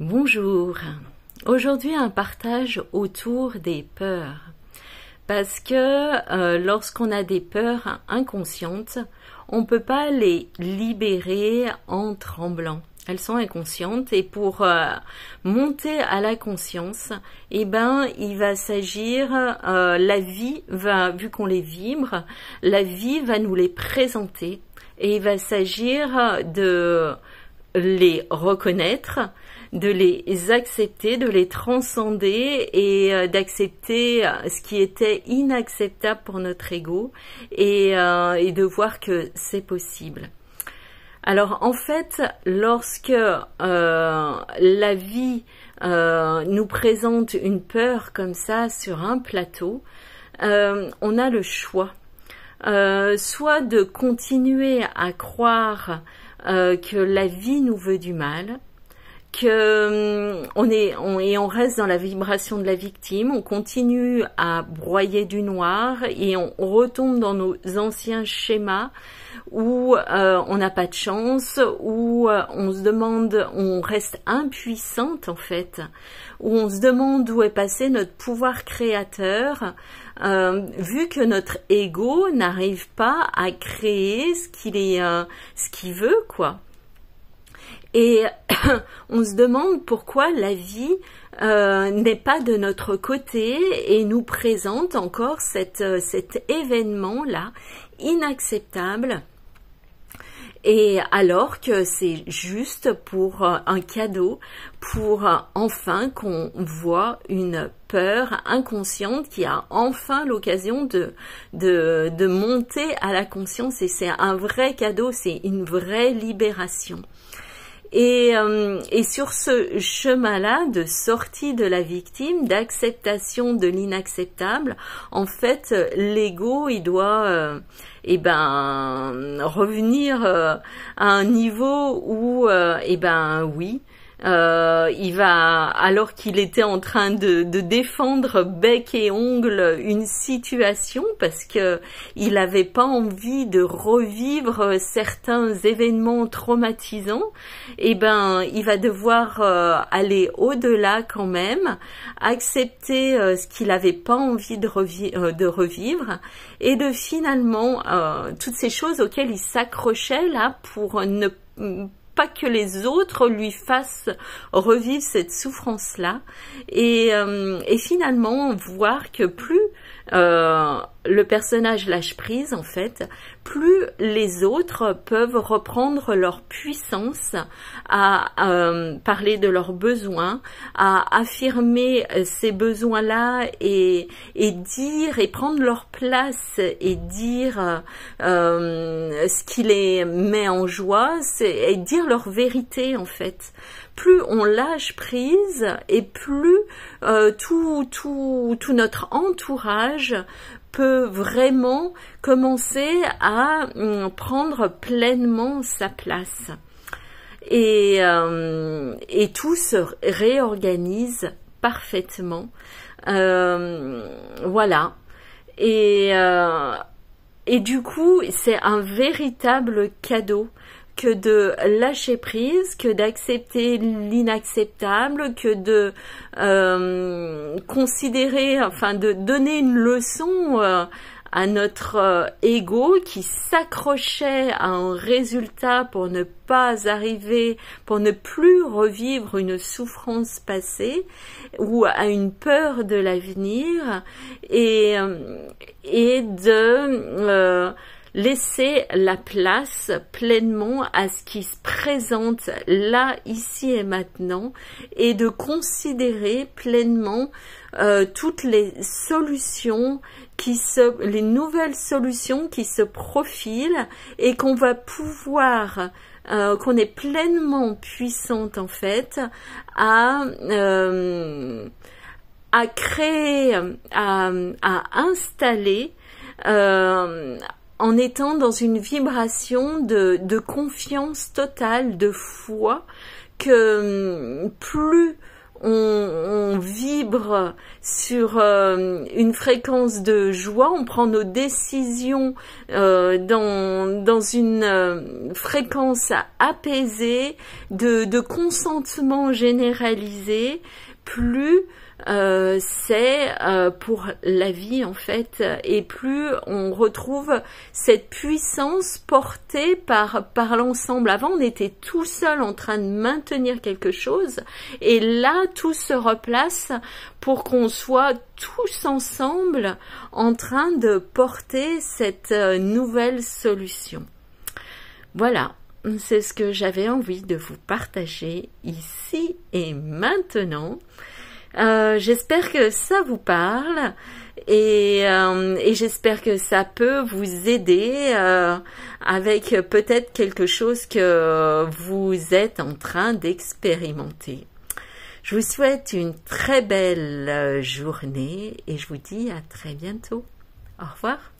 Bonjour, aujourd'hui un partage autour des peurs, parce que lorsqu'on a des peurs inconscientes, on ne peut pas les libérer en tremblant. Elles sont inconscientes et pour monter à la conscience, il va s'agir, la vie va, vu qu'on les vibre, la vie va nous les présenter et il va s'agir de les reconnaître, de les accepter, de les transcender et d'accepter ce qui était inacceptable pour notre ego et de voir que c'est possible. Alors en fait, lorsque la vie nous présente une peur comme ça sur un plateau, on a le choix, soit de continuer à croire que la vie nous veut du mal, on reste dans la vibration de la victime, on continue à broyer du noir et on retombe dans nos anciens schémas où on n'a pas de chance, où on se demande, on reste impuissante en fait, où on se demande où est passé notre pouvoir créateur, vu que notre ego n'arrive pas à créer ce qu'il veut, quoi. Et on se demande pourquoi la vie n'est pas de notre côté et nous présente encore cet événement-là inacceptable. Et alors que c'est juste pour un cadeau, pour enfin qu'on voit une peur inconsciente qui a enfin l'occasion de monter à la conscience. Et c'est un vrai cadeau, c'est une vraie libération. Et sur ce chemin-là de sortie de la victime, d'acceptation de l'inacceptable, en fait, l'ego, il doit revenir à un niveau où, oui, il va, alors qu'il était en train de défendre bec et ongle une situation parce que il n'avait pas envie de revivre certains événements traumatisants, il va devoir aller au-delà quand même, accepter ce qu'il n'avait pas envie de revivre et de finalement toutes ces choses auxquelles il s'accrochait là pour ne pas que les autres lui fassent revivre cette souffrance-là et finalement voir que plus le personnage lâche prise en fait, plus les autres peuvent reprendre leur puissance à parler de leurs besoins, à affirmer ces besoins-là et dire et prendre leur place et dire ce qui les met en joie et dire leur vérité en fait. Plus on lâche prise et plus tout notre entourage peut vraiment commencer à prendre pleinement sa place. Et tout se réorganise parfaitement. Voilà. Et du coup, c'est un véritable cadeau que de lâcher prise, que d'accepter l'inacceptable, que de considérer, enfin de donner une leçon à notre ego qui s'accrochait à un résultat pour ne pas arriver, pour ne plus revivre une souffrance passée ou à une peur de l'avenir et de laisser la place pleinement à ce qui se présente là, ici et maintenant et de considérer pleinement toutes les solutions les nouvelles solutions qui se profilent et qu'on va pouvoir qu'on est pleinement puissante en fait à créer, à installer en étant dans une vibration de confiance totale, de foi, que plus on vibre sur une fréquence de joie, on prend nos décisions dans une fréquence apaisée, de consentement généralisé, plus c'est pour la vie en fait, et plus on retrouve cette puissance portée par l'ensemble. Avant on était tout seul en train de maintenir quelque chose, et là tout se replace pour qu'on soit tous ensemble en train de porter cette nouvelle solution. Voilà, c'est ce que j'avais envie de vous partager ici et maintenant. J'espère que ça vous parle et j'espère que ça peut vous aider avec peut-être quelque chose que vous êtes en train d'expérimenter. Je vous souhaite une très belle journée et je vous dis à très bientôt. Au revoir.